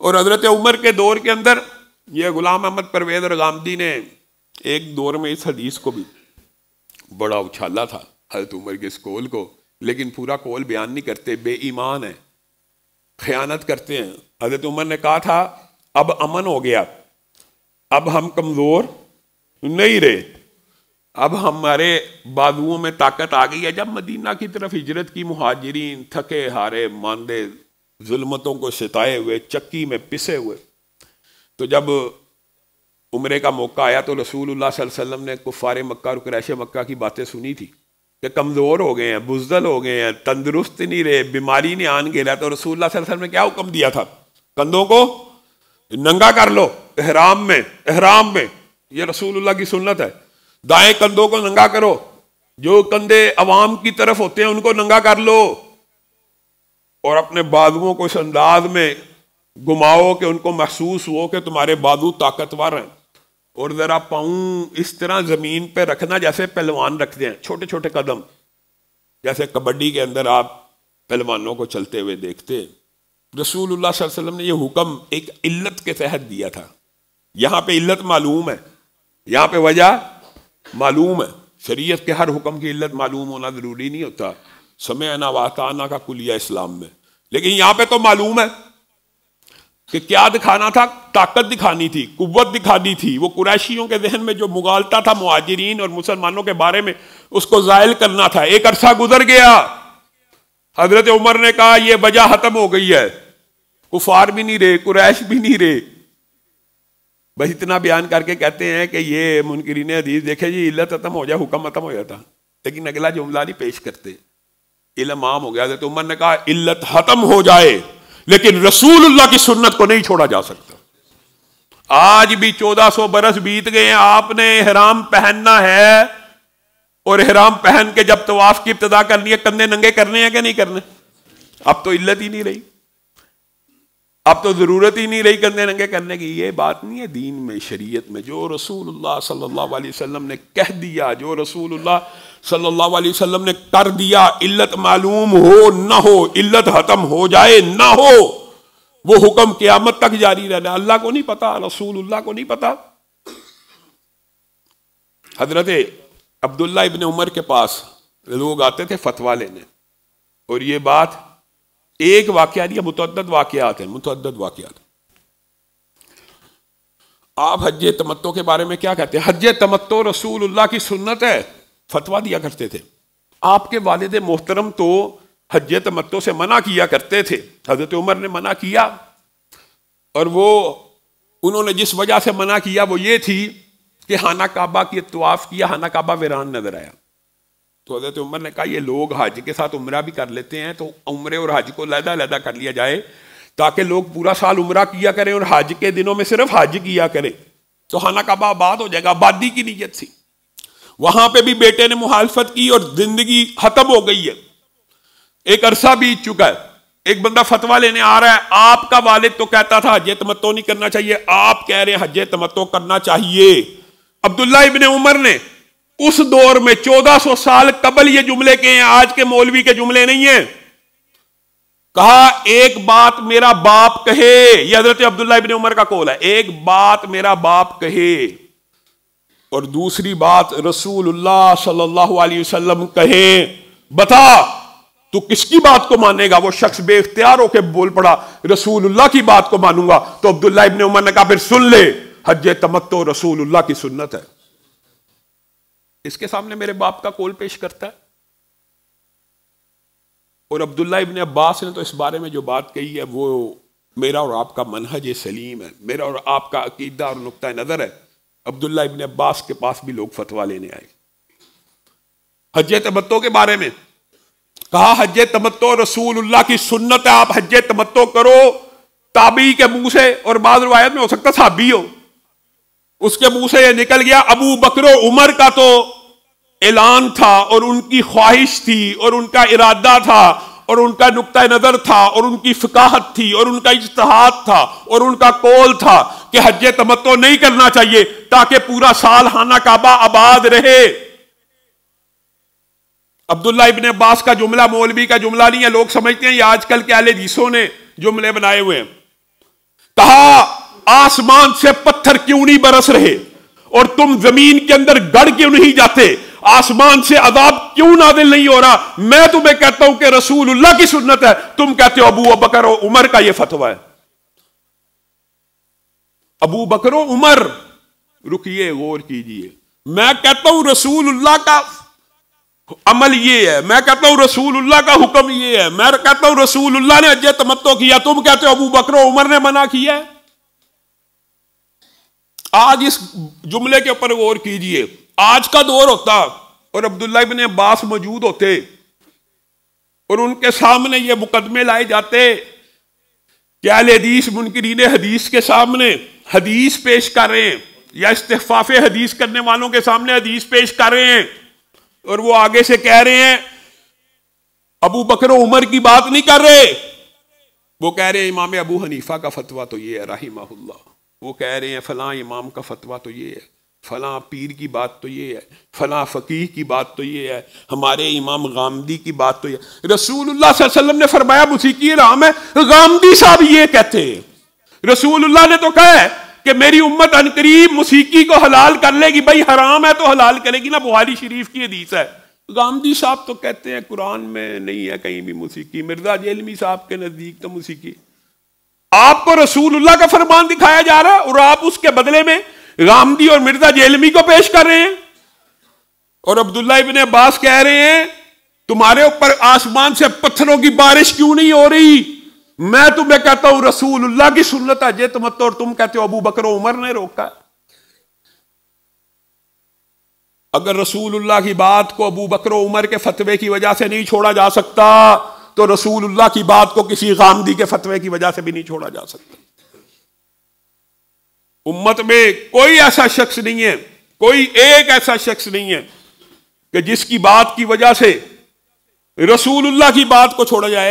اور حضرت عمر کے دور کے اندر یہ غلام احمد پرویز رغامدی نے ایک دور میں اس حدیث کو بھی بڑا اچھالا تھا، حضرت عمر کے اس قول کو، لیکن پورا قول بیان نہیں کرتے، بے ایمان ہیں، خیانت کرتے ہیں۔ حضرت عمر نے کہا تھا اب امن ہو گیا، اب ہم کمزور نہیں رہے، اب ہمارے بازوؤں میں طاقت آ گئی ہے۔ جب مدینہ کی طرف ہجرت کی مہاجرین تھکے ہارے ماندے ظلمتوں کو ستائے ہوئے چکی میں پسے ہوئے، تو جب عمرے کا موقع آیا تو رسول اللہ صلی اللہ علیہ وسلم نے کفار مکہ اور قریش مکہ کی باتیں سنی تھی کہ کمزور ہو گئے ہیں، بزدل ہو گئے ہیں، تندرست نہیں رہے، بیماری نے آن گھیرا، تو رسول اللہ صلی اللہ علیہ وسلم نے کیا حکم دیا تھا؟ کندھوں کو ننگا کر لو احرام میں، یہ رسول اللہ کی سنت ہے، دائیں کندھوں کو ننگا کرو، جو کندھے عوام کی طرف ہوتے ہیں ان کو ننگا کر لو، اور اپنے بازوؤں کو اس انداز میں گھماؤ کہ ان کو محسوس ہو کہ تمہارے بازو طاقتور ہیں، اور ذرا پاؤں اس طرح زمین پہ رکھنا جیسے پہلوان رکھتے ہیں، چھوٹے چھوٹے قدم، جیسے کبڈی کے اندر آپ پہلوانوں کو چلتے ہوئے دیکھتے ہیں۔ رسول اللہ صلی اللہ علیہ وسلم نے یہ حکم ایک علت کے تحت دیا تھا۔ یہاں پہ علت معلوم ہے، یہاں پہ وجہ معلوم ہے۔ شریعت کے ہر حکم کی علت معلوم ہونا ضروری نہیں ہوتا، سمعنا واطعنا کا کلیہ اسلام میں، لیکن یہاں پہ تو معلوم ہے کہ کیا دکھانا تھا، طاقت دکھانی تھی، قوت دکھانی تھی۔ وہ قریشیوں کے ذہن میں جو مغالطہ تھا مہاجرین اور مسلمانوں کے بارے میں، اس کو زائل کرنا تھا۔ ایک عرصہ گزر گیا، حضرت عمر نے کہا یہ وجہ ختم ہو گئی ہے، کفار بھی نہیں رہے، قریش بھی نہیں رہے، بس اتنا بیان کر کے کہتے ہیں کہ یہ منکرین حدیث دیکھے جی علت ختم ہو جائے حکم ختم ہو جاتا، لیکن اگلا جملہ نہیں پیش کرتے، علم عام ہو گیا۔ حضرت عمر نے کہا علت ختم ہو جائے لیکن رسول اللہ کی سنت کو نہیں چھوڑا جا سکتا۔ آج بھی 1400 برس بیت گئے ہیں، آپ نے احرام پہننا ہے، اور احرام پہن کے جب طواف کی ابتدا کرنی ہے کندھے ننگے کرنے ہیں کہ نہیں کرنے؟ اب تو علت ہی نہیں رہی، اب تو ضرورت ہی نہیں رہی کندھے ننگے کرنے کی۔ یہ بات نہیں ہے دین میں، شریعت میں جو رسول اللہ صلی اللہ علیہ وسلم نے کہہ دیا، جو رسول اللہ صلی اللہ علیہ وسلم نے کر دیا، علت معلوم ہو نہ ہو، علت ختم ہو جائے نہ ہو، وہ حکم قیامت تک جاری رہنا۔ اللہ کو نہیں پتا، رسول اللہ کو نہیں پتا۔ حضرت عبداللہ ابن عمر کے پاس لوگ آتے تھے فتویٰ لینے، اور یہ بات ایک واقعہ نہیں، متعدد واقعات ہیں، متعدد واقعات۔ آپ حج تمتع کے بارے میں کیا کہتے ہیں؟ حج تمتع رسول اللہ کی سنت ہے، فتویٰ دیا کرتے تھے۔ آپ کے والد محترم تو حج تمتع سے منع کیا کرتے تھے، حضرت عمر نے منع کیا، اور وہ انہوں نے جس وجہ سے منع کیا وہ یہ تھی کہ خانہ کعبہ کی طواف کیا، خانہ کعبہ ویران نظر آیا، تو حضرت عمر نے کہا یہ لوگ حج کے ساتھ عمرہ بھی کر لیتے ہیں، تو عمرے اور حج کو علیحدہ علیحدہ کر لیا جائے تاکہ لوگ پورا سال عمرہ کیا کریں اور حج کے دنوں میں صرف حج کیا کریں، تو خانہ کعبہ آباد ہو جائے گا۔ آبادی کی نیت تھی۔ وہاں پہ بھی بیٹے نے مخالفت کی اور زندگی ختم ہو گئی ہے، ایک عرصہ بیت چکا ہے۔ ایک بندہ فتویٰ لینے آ رہا ہے، آپ کا والد تو کہتا تھا حج تمتع نہیں کرنا چاہیے، آپ کہہ رہے ہیں حج تمتع کرنا چاہیے۔ عبداللہ ابن عمر نے اس دور میں 1400 سال قبل یہ جملے کے ہیں، آج کے مولوی کے جملے نہیں ہیں۔ کہا ایک بات میرا باپ کہے، یہ حضرت عبداللہ ابن عمر کا قول ہے، ایک بات میرا باپ کہے اور دوسری بات رسول اللہ صلی اللہ علیہ وسلم کہیں، بتا تو کس کی بات کو مانے گا؟ وہ شخص بے اختیار ہو کے بول پڑا رسول اللہ کی بات کو مانوں گا۔ تو عبداللہ ابن عمر نے کہا پھر سن لے، حج تمتع رسول اللہ کی سنت ہے۔ اس کے سامنے میرے باپ کا قول پیش کرتا ہے، اور عبداللہ ابن عباس نے تو اس بارے میں جو بات کہی ہے وہ میرا اور آپ کا منہج سلیم ہے، میرا اور آپ کا عقیدہ اور نقطہ نظر ہے۔ عبداللہ ابن عباس کے پاس بھی لوگ فتویٰ لینے آئے حج تمتع کے بارے میں، کہا حج تمتع رسول اللہ کی سنت ہے، آپ حج تمتع کرو۔ تابعی کے منہ سے، اور بعض روایت میں ہو سکتا صحابی ہو، اس کے منہ سے یہ نکل گیا۔ ابو بکر و عمر کا تو اعلان تھا اور ان کی خواہش تھی اور ان کا ارادہ تھا اور ان کا نقطہ نظر تھا اور ان کی فقاہت تھی اور ان کا اجتہاد تھا اور ان کا قول تھا کہ حج تمتع نہیں کرنا چاہیے تاکہ پورا سال خانہ کعبہ آباد رہے۔ عبداللہ ابن عباس کا جملہ مولوی کا جملہ نہیں ہے، لوگ سمجھتے ہیں یہ آج کل کے اہل حدیثوں نے جملے بنائے ہوئے ہیں۔ کہا آسمان سے پتھر کیوں نہیں برس رہے اور تم زمین کے اندر گڑ کیوں نہیں جاتے؟ آسمان سے عذاب کیوں نازل نہیں ہو رہا؟ میں تمہیں کہتا ہوں کہ رسول اللہ کی سنت ہے، تم کہتے ہو ابو بکر و عمر کا یہ فتویٰ ہے۔ ابو بکر و عمر، رکیے غور کیجئے، میں کہتا ہوں رسول اللہ کا عمل یہ ہے، میں کہتا ہوں رسول اللہ کا حکم یہ ہے، میں کہتا ہوں رسول اللہ نے حج تمتع کیا، تم کہتے ہو ابو بکر و عمر نے منع کیا ہے۔ آج اس جملے کے اوپر غور کیجئے، آج کا دور ہوتا اور عبداللہ ابن عباس موجود ہوتے اور ان کے سامنے یہ مقدمے لائے جاتے کہ اہل حدیث منکرین حدیث کے سامنے حدیث پیش کر رہے ہیں یا استخفاف حدیث کرنے والوں کے سامنے حدیث پیش کر رہے ہیں، اور وہ آگے سے کہہ رہے ہیں ابو بکر و عمر کی بات نہیں کر رہے، وہ کہہ رہے ہیں امام ابو حنیفہ کا فتویٰ تو یہ ہے رحمہ اللہ، وہ کہہ رہے ہیں فلاں امام کا فتویٰ تو یہ ہے، فلاں پیر کی بات تو یہ ہے، فلاں فقیہ کی بات تو یہ ہے، ہمارے امام غامدی کی بات تو یہ ہے۔ رسول اللہ صلی اللہ علیہ وسلم نے فرمایا موسیقی حرام ہے، غامدی صاحب یہ کہتے ہیں۔ رسول اللہ نے تو کہا ہے کہ میری امت عنقریب موسیقی کو حلال کر لے گی، بھائی حرام ہے تو حلال کرے گی نا، بخاری شریف کی حدیث ہے۔ غامدی صاحب تو کہتے ہیں قرآن میں نہیں ہے کہیں بھی موسیقی، مرزا جیلمی صاحب کے نزدیک تو موسیقی۔ آپ کو رسول اللہ کا فرمان دکھایا جا رہا ہے اور آپ اس کے بدلے میں غامدی اور مرزا جیلمی کو پیش کر رہے ہیں، اور عبداللہ ابن عباس کہہ رہے ہیں تمہارے اوپر آسمان سے پتھروں کی بارش کیوں نہیں ہو رہی؟ میں تمہیں کہتا ہوں رسول اللہ کی سنت ہے جے تمتع، اور تم کہتے ہو ابو بکر و عمر نے روکا۔ اگر رسول اللہ کی بات کو ابو بکر و عمر کے فتوے کی وجہ سے نہیں چھوڑا جا سکتا تو رسول اللہ کی بات کو کسی غامدی کے فتوے کی وجہ سے بھی نہیں چھوڑا جا سکتا۔ امت میں کوئی ایسا شخص نہیں ہے، کوئی ایک ایسا شخص نہیں ہے کہ جس کی بات کی وجہ سے رسول اللہ کی بات کو چھوڑا جائے۔